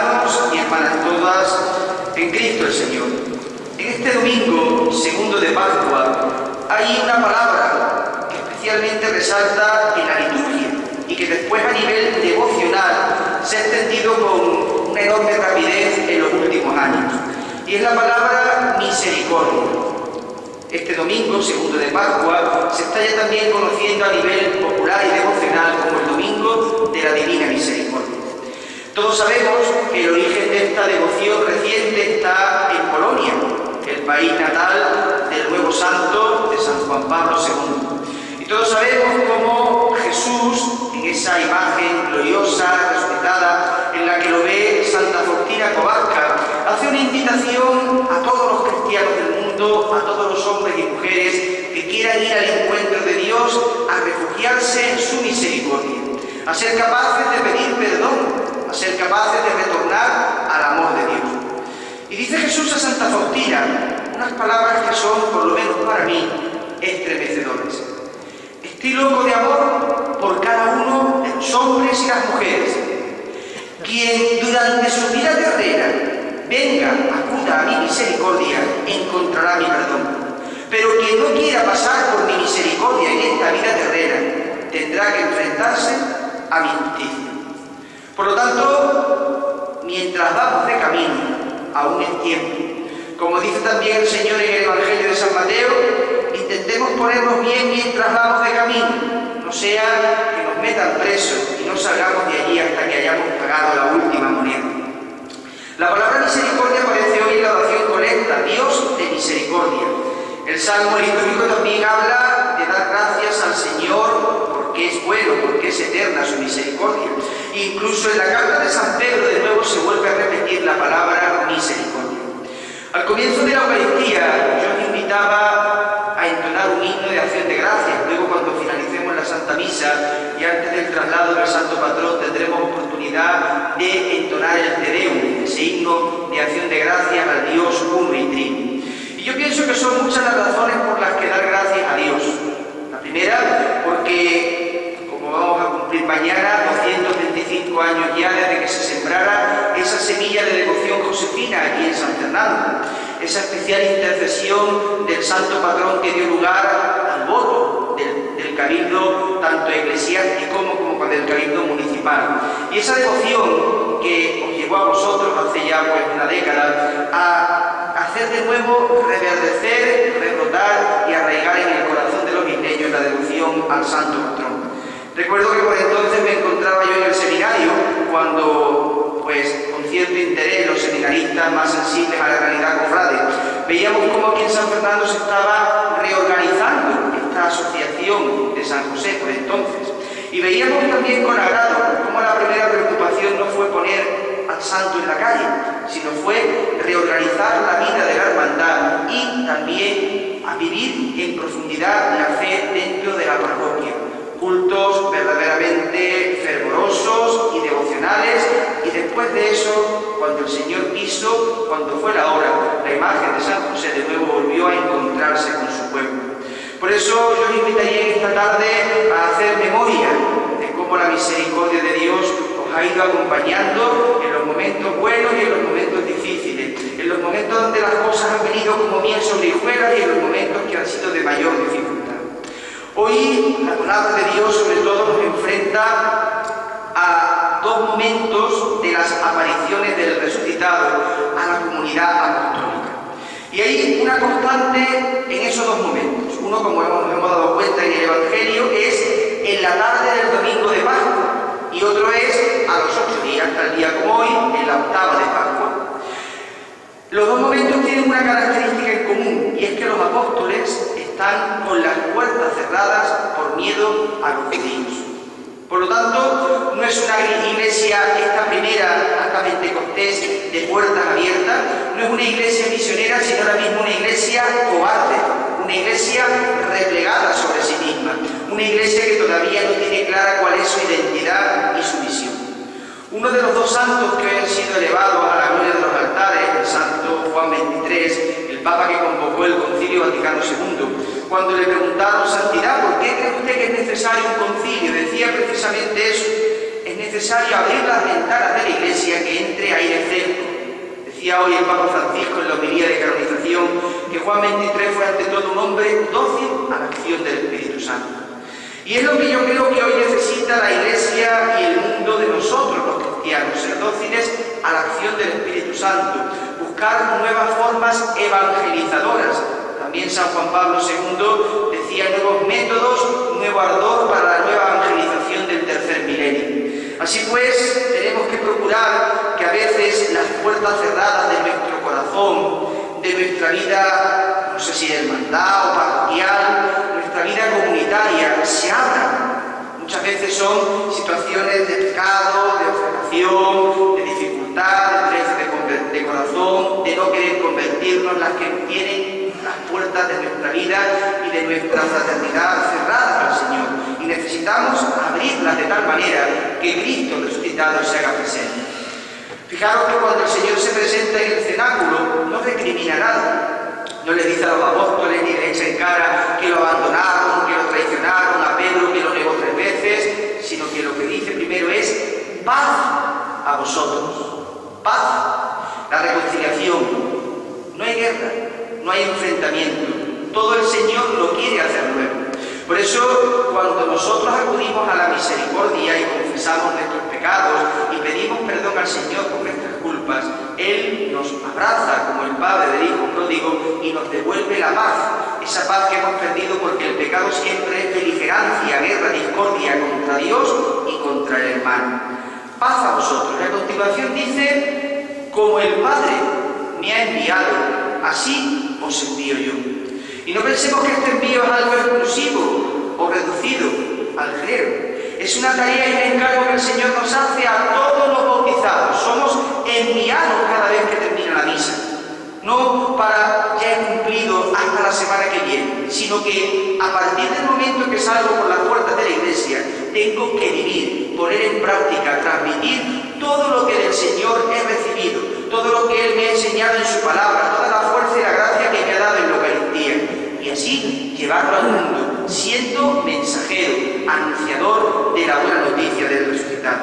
hermanos y hermanas todas en Cristo el Señor. En este domingo segundo de Pascua hay una palabra que especialmente resalta en la liturgia y que después a nivel devocional se ha extendido con una enorme rapidez en los últimos años. Y es la palabra misericordia. Este domingo segundo de Pascua se está ya también conociendo a nivel popular y devocional como el Domingo de la Divina Misericordia. Todos sabemos que el origen de esta devoción reciente está en Polonia, el país natal del nuevo santo de San Juan Pablo II. Y todos sabemos cómo Jesús, en esa imagen gloriosa, resucitada, en la que lo ve Santa Faustina Kowalska, hace una invitación a todos los cristianos del mundo, a todos los hombres y mujeres que quieran ir al encuentro de Dios, a refugiarse en su misericordia, a ser capaces de pedir perdón, a ser capaces de retornar al amor de Dios. Y dice Jesús a Santa Faustina unas palabras que son, por lo menos para mí, estremecedoras. Estoy loco de amor por cada uno de los hombres y las mujeres. Quien durante su vida terrena venga, acuda a mi misericordia, encontrará mi perdón. Pero quien no quiera pasar por mi misericordia en esta vida terrena, tendrá que enfrentarse a mi justicia. Por lo tanto, mientras vamos de camino, aún es tiempo. Como dice también el Señor en el Evangelio de San Mateo, intentemos ponernos bien mientras vamos de camino, no sea que nos metan presos y no salgamos de allí hasta que hayamos pagado la última moneda. La palabra misericordia aparece hoy en la oración colecta, Dios de misericordia. El Salmo litúrgico también habla de dar gracias al Señor porque es bueno, porque es eterna su misericordia. Incluso en la carta de San Pedro de nuevo se vuelve a repetir la palabra misericordia. Al comienzo de la Eucaristía yo os invitaba a entonar un himno de acción de gracias. Luego, cuando finalicemos la Santa Misa y antes del traslado del Santo Patrón, tendremos oportunidad de entonar el Te Deum, ese himno de acción de gracias al Dios uno y trino. Y yo pienso que son muchas las razones por las que dar gracias a Dios. La primera, porque como vamos a cumplir mañana 225 años ya desde que se sembrara esa semilla de devoción josefina aquí en San Fernando, esa especial intercesión del santo patrón que dio lugar al voto del cabildo tanto eclesiástico como del cabildo municipal. Y esa devoción que os llevó a vosotros hace ya una década a hacer de nuevo reverdecer, rebrotar y arraigar en el corazón de los isleños la devoción al santo patrón. Recuerdo que por entonces me encontraba yo en el seminario cuando, con cierto interés, los seminaristas más sensibles a la realidad cofrade, veíamos cómo aquí en San Fernando se estaba reorganizando esta asociación de San José por entonces. Y veíamos también con agrado cómo la primera preocupación no fue poner al santo en la calle, sino fue reorganizar la vida de la hermandad y también a vivir en profundidad la fe dentro de la parroquia. Cultos verdaderamente fervorosos y devocionales, y después de eso, cuando el Señor quiso, cuando fue la hora, la imagen de San José de nuevo volvió a encontrarse con su pueblo. Por eso yo os invitaría esta tarde a hacer memoria de cómo la misericordia de Dios os ha ido acompañando en los momentos buenos y en los momentos difíciles, en los momentos donde las cosas han venido como miel sobre hojuelas y en los momentos que han sido de mayor dificultad. Hoy la palabra de Dios sobre todo nos enfrenta a dos momentos de las apariciones del resucitado a la comunidad apostólica. Y hay una constante en esos dos momentos. Uno, como nos hemos dado cuenta en el Evangelio, es en la tarde del domingo de Pascua, y otro es a los 8 días, tal día como hoy, en la octava de Pascua. Los dos momentos tienen una característica en común, y es que los apóstoles están con las puertas cerradas por miedo a los judíos. Por lo tanto, no es una iglesia, esta primera, hasta Pentecostés, de puertas abiertas, no es una iglesia misionera, sino ahora mismo una iglesia cobarde, una iglesia replegada sobre sí misma, una iglesia que todavía no tiene clara cuál es su identidad y su misión. Uno de los dos santos que han sido elevados a la gloria de los altares, el santo Juan XXIII, el Papa que convocó el Concilio Vaticano II, cuando le preguntaron: Santidad, ¿por qué cree usted que es necesario un concilio? Decía precisamente eso: es necesario abrir las ventanas de la iglesia, que entre aire Decía hoy el Papa Francisco en la homilía de canonización que Juan XXIII fue ante todo un hombre dócil a la acción del Espíritu Santo. Y es lo que yo creo que hoy necesita la Iglesia y el mundo de nosotros los cristianos, ser dóciles a la acción del Espíritu Santo, buscar nuevas formas evangelizadoras. También San Juan Pablo II decía nuevos métodos, nuevo ardor para la nueva evangelización del tercer milenio. Así pues, tenemos que procurar que a veces las puertas cerradas de nuestro corazón, de nuestra vida, no sé si de hermandad o parroquial, nuestra vida comunitaria, se abran. Muchas veces son situaciones de pecado, de ofensación, de dificultad, de dureza de corazón, de no querer convertirnos, las que tienen las puertas de nuestra vida y de nuestra fraternidad cerradas al Señor. Y necesitamos abrirlas de tal manera que Cristo resucitado se haga presente. Fijaros que cuando el Señor se presenta en el cenáculo, no recrimina nada. No le dice a los apóstoles ni le echa en cara que lo abandonaron, que lo traicionaron, a Pedro que lo negó 3 veces, sino que lo que dice primero es paz a vosotros. Paz. La reconciliación. No hay guerra, no hay enfrentamiento. Todo el Señor lo quiere hacer nuevo. Por eso, cuando nosotros acudimos a la misericordia y confesamos nuestros pecados y pedimos perdón al Señor por nuestras culpas, Él nos abraza como el Padre del Hijo pródigo y nos devuelve la paz, esa paz que hemos perdido porque el pecado siempre es beligerancia, guerra, discordia contra Dios y contra el hermano. Paz a vosotros. Y a continuación dice, como el Padre me ha enviado, así os envío yo. Y no pensemos que este envío es algo exclusivo o reducido al clero. Es una tarea y un encargo que el Señor nos hace a todos los bautizados. Somos enviados cada vez que termina la misa. No para ya he cumplido hasta la semana que viene, sino que a partir del momento que salgo por las puertas de la Iglesia, tengo que vivir, poner en práctica, transmitir todo lo que del Señor he recibido, todo lo que Él me ha enseñado en su palabra, toda la fuerza y la gracia que me ha dado en la Eucaristía. Y así llevarlo al mundo, siendo mensajero, anunciador de la buena noticia del resucitado.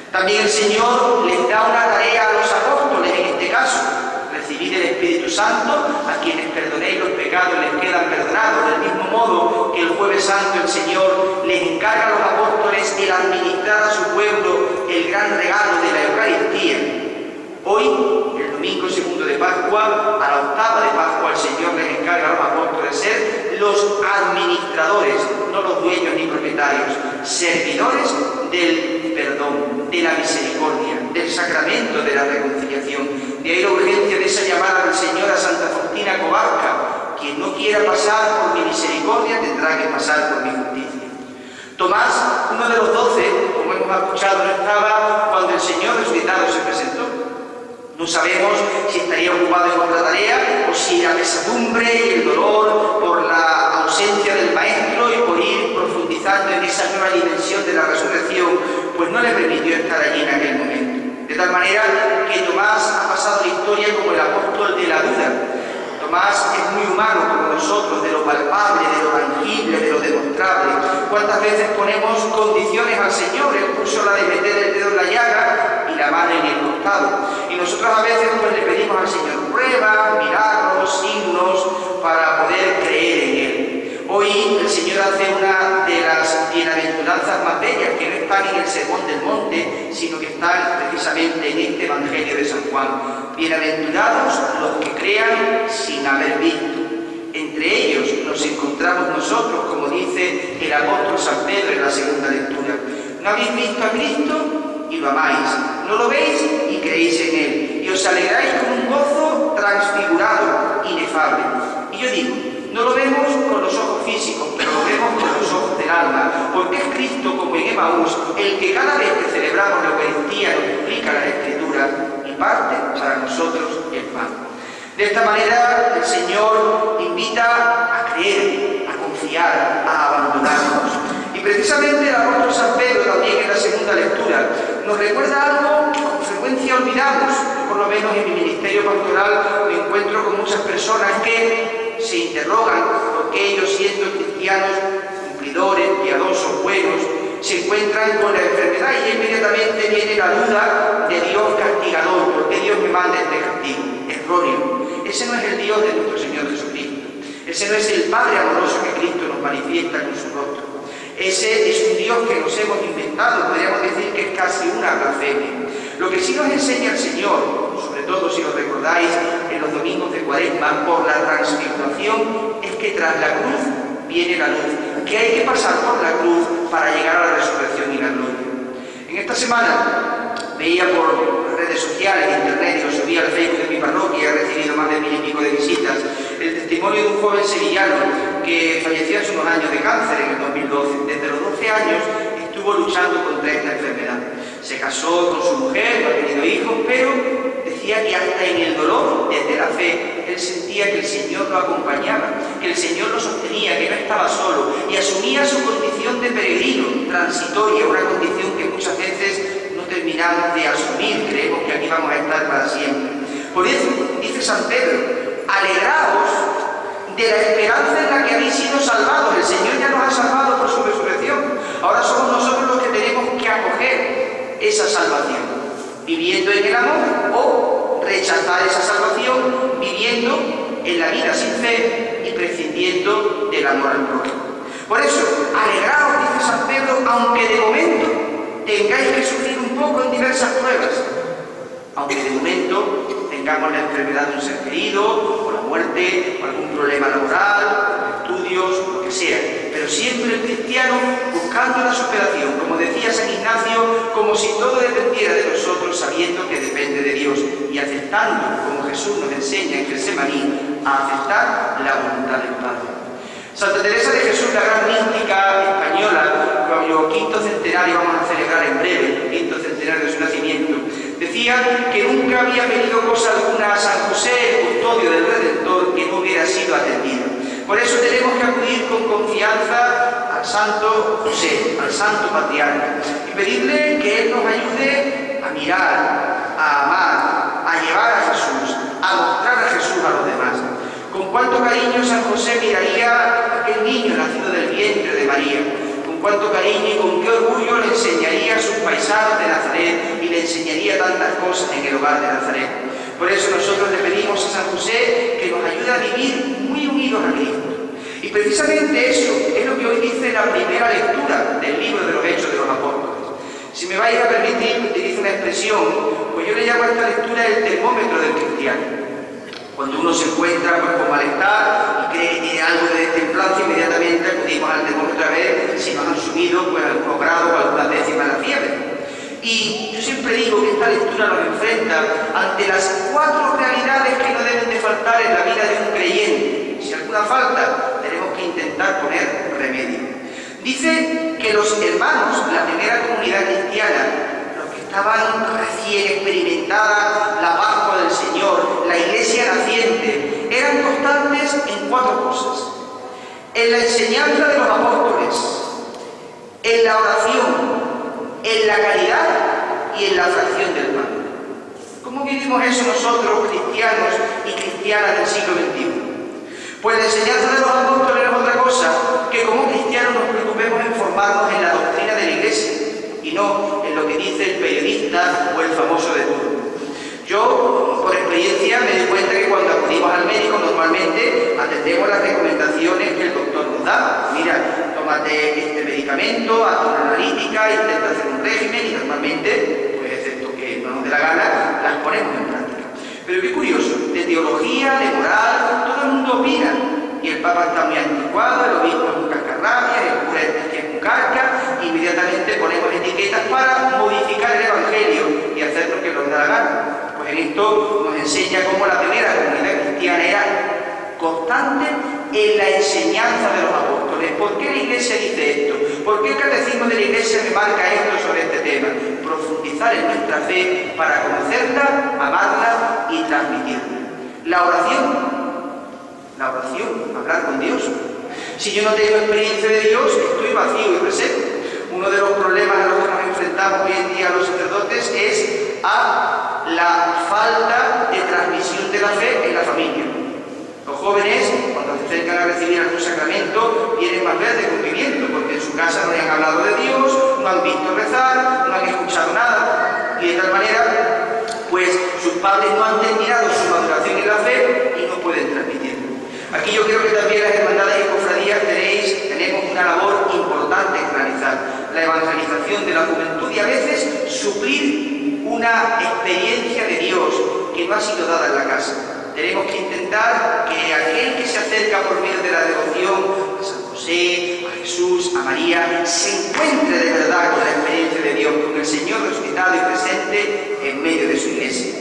También el Señor les da una tarea a los apóstoles, en este caso, recibir el Espíritu Santo, a quienes perdonéis los pecados les quedan perdonados, del mismo modo que el Jueves Santo el Señor les encarga a los apóstoles el administrar a su pueblo el gran regalo de la Eucaristía. Hoy, el domingo segundo de Pascua, a la octava de Pascua, el Señor les encarga a los apóstoles ser los administradores, no los dueños ni propietarios, servidores del perdón, de la misericordia, del sacramento de la reconciliación. De ahí la urgencia de esa llamada del Señor a Santa Faustina Kowalska: quien no quiera pasar por mi misericordia tendrá que pasar por mi justicia. Tomás, uno de los 12, como hemos escuchado, no estaba cuando el Señor resucitado se presentó. No sabemos si estaría ocupado en otra tarea o si la pesadumbre y el dolor por la ausencia del Maestro y por ir profundizando en esa nueva dimensión de la resurrección, pues no le permitió estar allí en aquel momento. De tal manera que Tomás ha pasado la historia como el apóstol de la duda. Tomás es muy humano como nosotros, de lo palpable, de lo tangible, de lo demostrable. ¿Cuántas veces ponemos condiciones al Señor? Él puso la de meter el dedo en la llaga y la mano en el costado. Y nosotros a veces pues le pedimos al Señor pruebas, milagros, signos para poder creer en Él. Hoy el Señor hace una de las bienaventuranzas más bellas, que no están en el Sermón del Monte, sino que están precisamente en este Evangelio de San Juan. Bienaventurados los que crean sin haber visto. Entre ellos nos encontramos nosotros, como dice el apóstol San Pedro en la segunda lectura. ¿No habéis visto a Cristo? Y lo amáis. ¿No lo veis? Y creéis en Él. Y os alegráis con un gozo transfigurado, inefable. Y yo digo, no lo vemos con los ojos físicos, pero lo vemos con los ojos del alma, porque es Cristo, como en Emaús, el que cada vez que celebramos la Eucaristía nos explica la Escritura y parte para nosotros el pan. De esta manera el Señor invita a creer, a confiar, a abandonarnos. Y precisamente el apóstol San Pedro, también en la segunda lectura, nos recuerda algo que con frecuencia olvidamos. Yo, por lo menos en mi ministerio pastoral, me encuentro con muchas personas que se interrogan por qué ellos, siendo cristianos cumplidores, piadosos, buenos, se encuentran con la enfermedad y inmediatamente viene la duda de Dios castigador. ¿Por qué Dios me manda este castigo? ese no es el Dios de nuestro Señor Jesucristo. Ese no es el Padre amoroso que Cristo nos manifiesta con su rostro. Ese es un Dios que nos hemos inventado, podríamos decir que es casi una blasfemia. Lo que sí nos enseña el Señor, sobre todo si os recordáis en los domingos de Cuaresma, por la transfiguración, es que tras la cruz viene la luz, que hay que pasar por la cruz para llegar a la resurrección y la gloria. En esta semana veía por redes sociales, internet, y lo subí al Facebook de mi parroquia, y he recibido más de 1000 y pico de visitas, el testimonio de un joven sevillano que falleció hace unos años de cáncer en el 2012. Desde los 12 años estuvo luchando contra esta enfermedad. Se casó con su mujer, no ha tenido hijos, pero decía que hasta en el dolor, desde la fe, él sentía que el Señor lo acompañaba, que el Señor lo sostenía, que no estaba solo, y asumía su condición de peregrino, transitoria, una condición que muchas veces no terminamos de asumir, creemos que aquí vamos a estar para siempre. Por eso dice San Pedro: alegraos de la esperanza en la que habéis sido salvados. El Señor ya nos ha salvado por su resurrección. Ahora somos nosotros los que tenemos que acoger esa salvación, viviendo en el amor, o rechazar esa salvación viviendo en la vida sin fe y prescindiendo del amor al prójimo. Por eso, alegraos, dice San Pedro, aunque de momento tengáis que sufrir un poco en diversas pruebas, aunque de momento tengamos la enfermedad de un ser querido, o la muerte, o algún problema laboral, estudios, lo que sea, pero siempre el cristiano buscando la superación, como decía San Ignacio, como si todo dependiera de nosotros, sabiendo que depende de Dios, y aceptando, como Jesús nos enseña en Getsemaní, a aceptar la voluntad del Padre. Santa Teresa de Jesús, la gran mística española, cuyo quinto centenario vamos a celebrar en breve, el quinto centenario de su nacimiento, decía que nunca había pedido cosa alguna a San José, el custodio del Redentor, que no hubiera sido atendida. Por eso tenemos que acudir con confianza al Santo José, al Santo Patriarca, y pedirle que Él nos ayude a mirar, a amar, a llevar a Jesús, a mostrar a Jesús a los demás. Con cuánto cariño San José miraría a aquel niño nacido del vientre de María. Con cuánto cariño y con qué orgullo le enseñaría a sus paisanos de Nazaret y le enseñaría tantas cosas en el hogar de Nazaret. Por eso nosotros le pedimos a San José que nos ayude a vivir muy unidos a Cristo. Y precisamente eso es lo que hoy dice la primera lectura del libro de los Hechos de los Apóstoles. Si me vais a permitir que utilice una expresión, pues yo le llamo a esta lectura el termómetro del cristiano. Cuando uno se encuentra con malestar y cree que tiene algo de templanza, inmediatamente acudimos al termómetro a ver si nos han subido pues, algunos grados o algunas décimas la fiebre. Y yo siempre digo que esta lectura nos enfrenta ante las 4 realidades que no deben de faltar en la vida de un creyente. Si alguna falta, tenemos que intentar poner remedio. Dice que los hermanos, la primera comunidad cristiana, estaban recién experimentada la Pascua del Señor, la Iglesia naciente, eran constantes en 4 cosas: en la enseñanza de los apóstoles, en la oración, en la caridad y en la fracción del pan. ¿Cómo vivimos eso nosotros, cristianos y cristianas del siglo XXI? Pues la enseñanza de los apóstoles no es otra cosa que como cristianos nos preocupemos en formarnos en la doctrina de la Iglesia, y no en lo que dice el periodista o el famoso de turno. Yo, por experiencia, me doy cuenta que cuando acudimos al médico normalmente atendemos las recomendaciones que el doctor nos da. Mira, tómate este medicamento, haz una analítica, intenta hacer un régimen, y normalmente, pues excepto que no nos dé la gana, las ponemos en práctica. Pero qué curioso, de teología, de moral, todo el mundo opina. Y el Papa está muy anticuado, el obispo es un cascarrabias, el cura es un carca, inmediatamente ponemos etiquetas para modificar el Evangelio y hacer lo que nos da la gana. Pues en esto nos enseña cómo la primera comunidad cristiana era constante en la enseñanza de los apóstoles. ¿Por qué la Iglesia dice esto? ¿Por qué el catecismo de la Iglesia me marca esto sobre este tema? Profundizar en nuestra fe para conocerla, amarla y transmitirla. La oración, hablar con Dios. Si yo no tengo experiencia de Dios, estoy vacío y reseco. Uno de los problemas a los que nos enfrentamos hoy en día los sacerdotes es a la falta de transmisión de la fe en la familia. Los jóvenes, cuando se acercan a recibir algún sacramento, vienen más bien de convivimiento, porque en su casa no le han hablado de Dios, no han visto rezar, no han escuchado nada, y de tal manera, pues sus padres no han terminado su maduración en la fe y no Aquí yo creo que también las hermandades y cofradías tenemos una labor importante que realizar, la evangelización de la juventud y a veces suplir una experiencia de Dios que no ha sido dada en la casa. Tenemos que intentar que aquel que se acerca por medio de la devoción a San José, a Jesús, a María, se encuentre de verdad con la experiencia de Dios, con el Señor resucitado y presente en medio de su iglesia.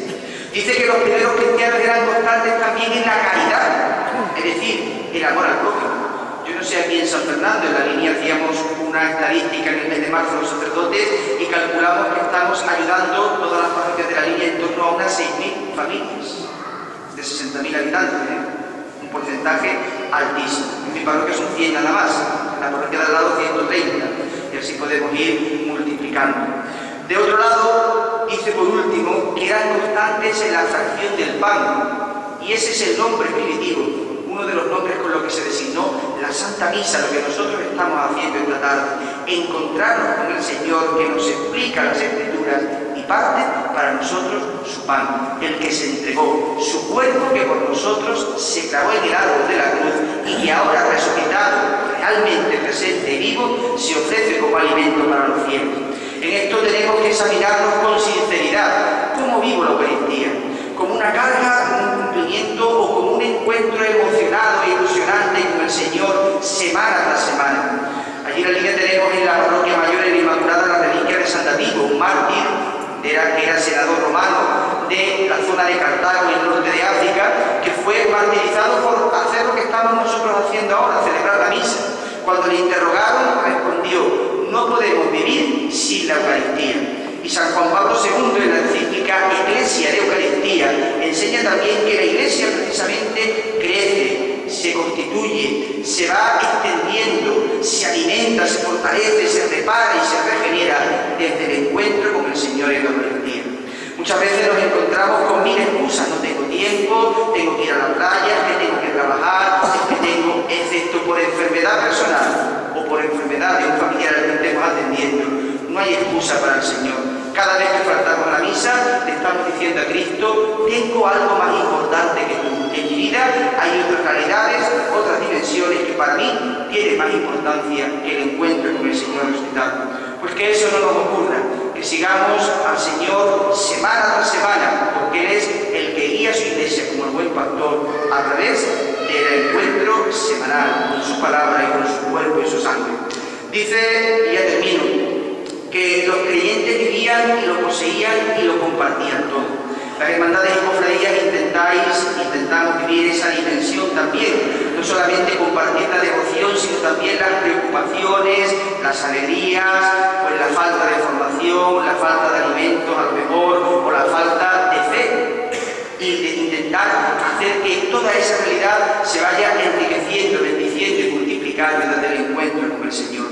Dice que los primeros cristianos eran constantes también en la caridad, es decir, el amor al prójimo. Yo no sé, aquí en San Fernando, en la línea hacíamos una estadística en el mes de marzo los sacerdotes y calculamos que estamos ayudando todas las parroquias de la línea en torno a unas 6.000 familias de 60.000 habitantes, un porcentaje altísimo. En mi parroquia son 100 nada más, en la parroquia de al lado 130, y así podemos ir multiplicando. De otro lado, dice por último que eran constantes en la fracción del pan, y ese es el nombre primitivo, uno de los nombres con los que se designó la Santa Misa, lo que nosotros estamos haciendo esta tarde, encontrarnos con el Señor que nos explica las Escrituras y parte para nosotros su pan, el que se entregó, su cuerpo que por nosotros se clavó en el árbol de la cruz y que ahora resucitado, realmente presente y vivo, se ofrece como alimento para los fieles. En esto tenemos que examinarnos con sinceridad, cómo vivo la Eucaristía, como una carga, como un cumplimiento o como un encuentro emocionado e ilusionante con el Señor semana tras semana. Allí en la línea tenemos en la parroquia mayor en Inmaculada la reliquia de San David, un mártir que era senador romano de la zona de Cartago en el norte de África, que fue martirizado por hacer lo que estamos nosotros haciendo ahora, celebrar la misa. Cuando le interrogaron, respondió: no podemos vivir sin la Eucaristía. Y San Juan Pablo II, en la encíclica Iglesia de Eucaristía, enseña también que la Iglesia precisamente crece, se constituye, se va extendiendo, se alimenta, se fortalece, se repara y se regenera desde el encuentro con el Señor en la Eucaristía. Muchas veces nos encontramos con mil excusas: no tengo tiempo, tengo que ir a la playa, que tengo que trabajar, que tengo, excepto por enfermedad personal o por enfermedad de un familiar al que estemos atendiendo. No hay excusa para el Señor. Cada vez que faltamos a la misa, le estamos diciendo a Cristo: tengo algo más importante que tú. En mi vida hay otras realidades, otras dimensiones que para mí tienen más importancia que el encuentro con el Señor resucitado. Pues que eso no nos ocurra, que sigamos al Señor semana tras semana, porque Él es el que guía a su iglesia como el buen pastor a través del encuentro semanal con su palabra y con su cuerpo y su sangre. Dice, y ya termino, que los creyentes vivían y lo poseían y lo compartían todo. Las hermandades y cofradías intentamos vivir esa dimensión también, no solamente compartir la devoción, sino también las preocupaciones, las alegrías, pues la falta de formación, la falta de alimentos a lo mejor, o la falta de fe, y de intentar hacer que toda esa realidad se vaya enriqueciendo, bendiciendo y multiplicando desde el encuentro con el Señor.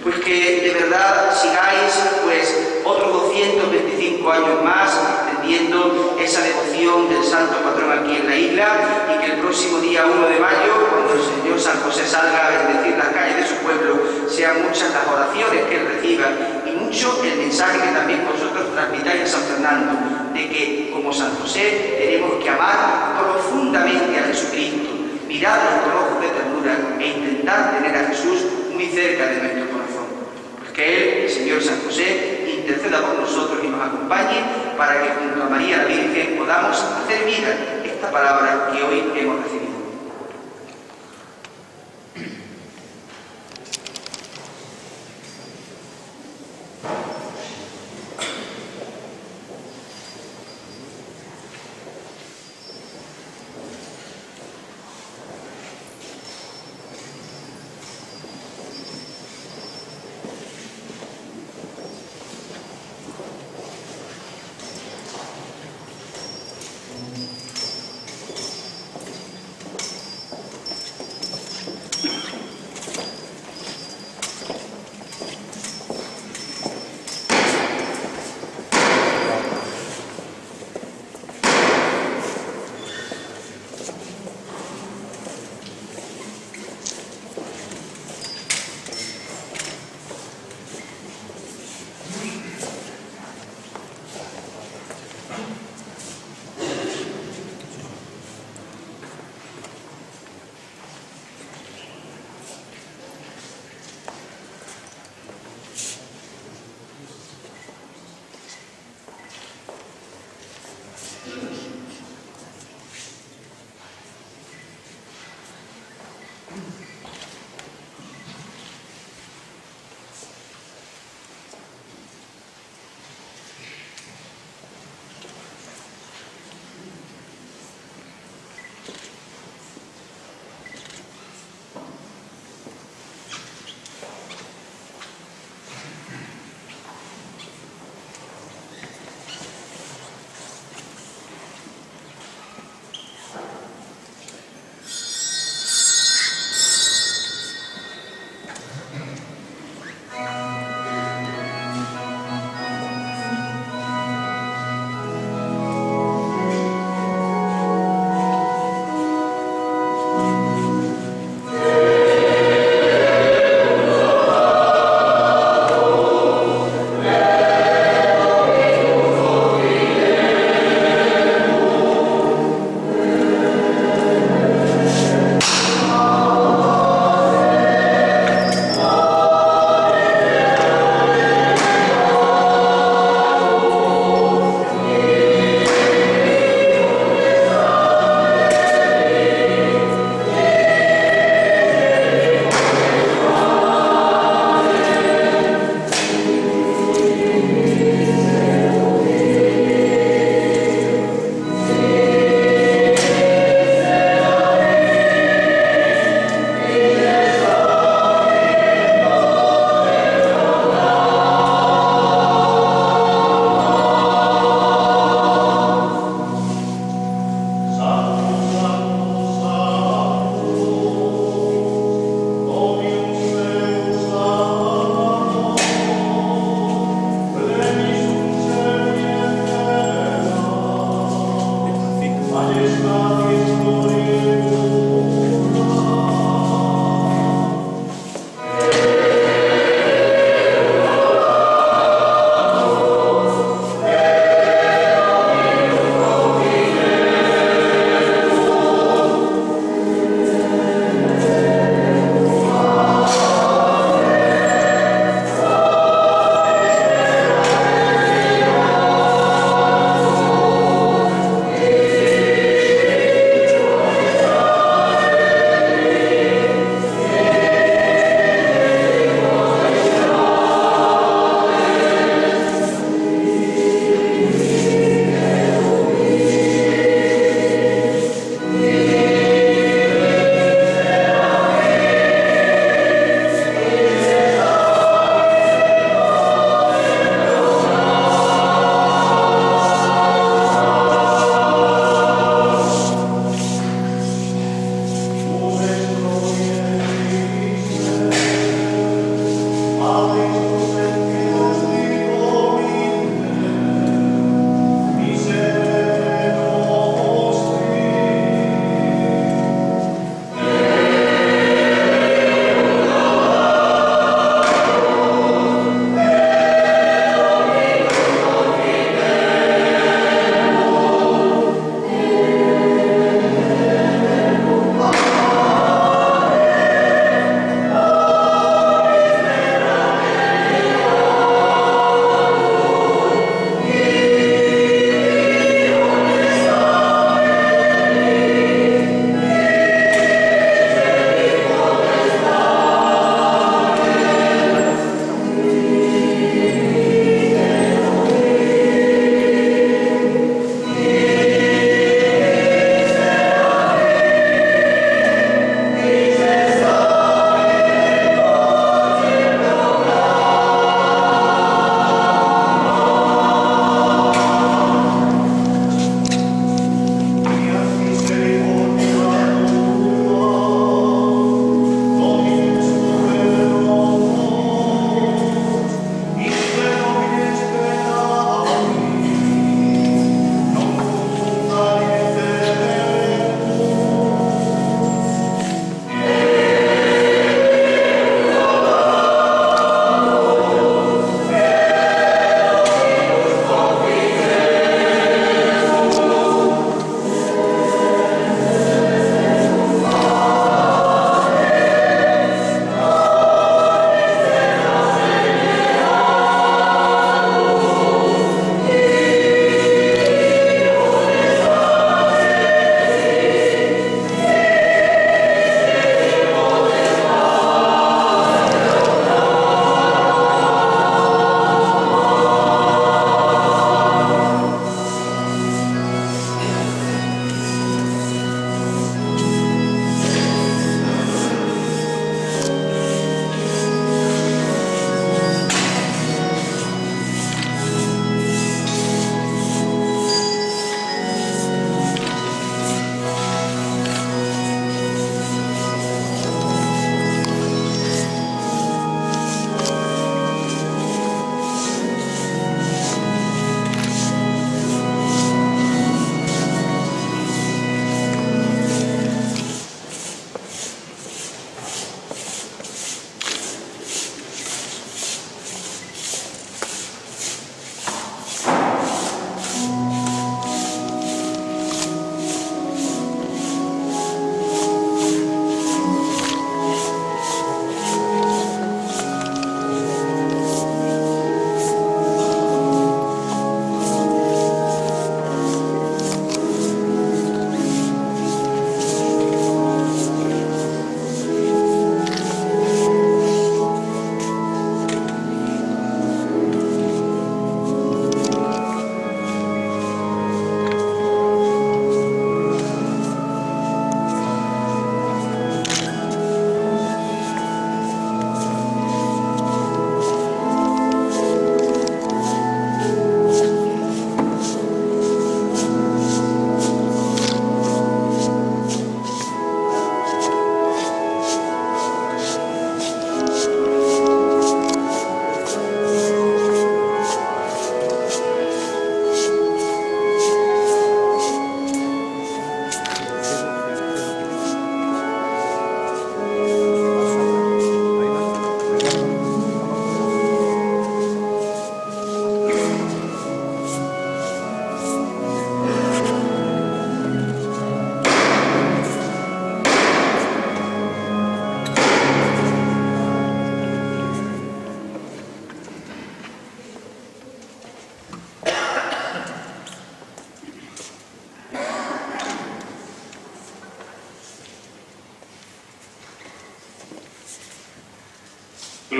Pues que de verdad sigáis pues otros 225 años más extendiendo esa devoción del santo patrón aquí en la isla, y que el próximo día 1 de mayo, cuando el Señor San José salga a bendecir las calles de su pueblo, sean muchas las oraciones que Él reciba y mucho el mensaje que también vosotros transmitáis a San Fernando, de que como San José tenemos que amar profundamente a Jesucristo, mirarlo con ojos de ternura e intentar tener a Jesús muy cerca de nuestro corazón. Pues que Él, el Señor San José, interceda por nosotros y nos acompañe para que junto a María la Virgen podamos hacer vida esta palabra que hoy hemos recibido.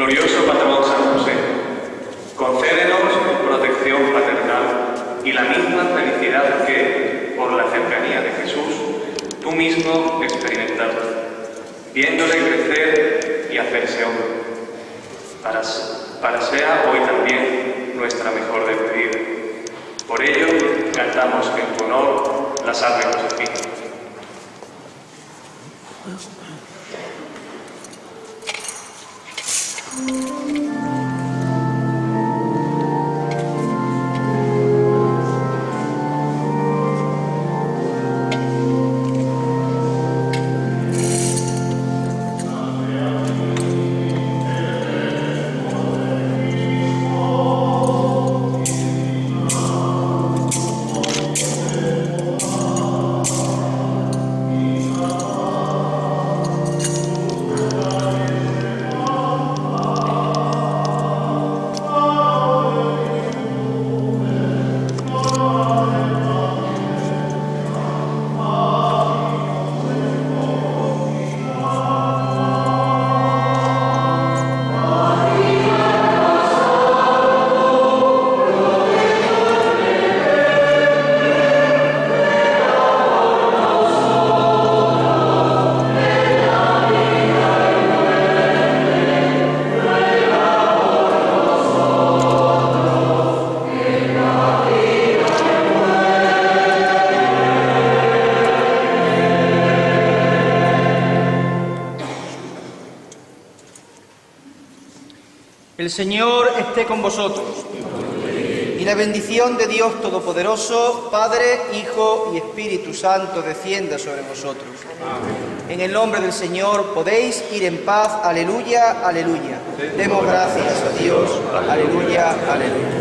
Glorioso patrón San José, concédenos protección paternal y la misma felicidad que, por la cercanía de Jesús, tú mismo experimentaste, viéndole crecer y hacerse hombre, para sea hoy también nuestra mejor despedida. Por ello, cantamos en tu honor la salve Josefina. El Señor esté con vosotros. Y la bendición de Dios Todopoderoso, Padre, Hijo y Espíritu Santo, descienda sobre vosotros. Amén. En el nombre del Señor podéis ir en paz. Aleluya, aleluya. Demos gracias a Dios. Aleluya, aleluya.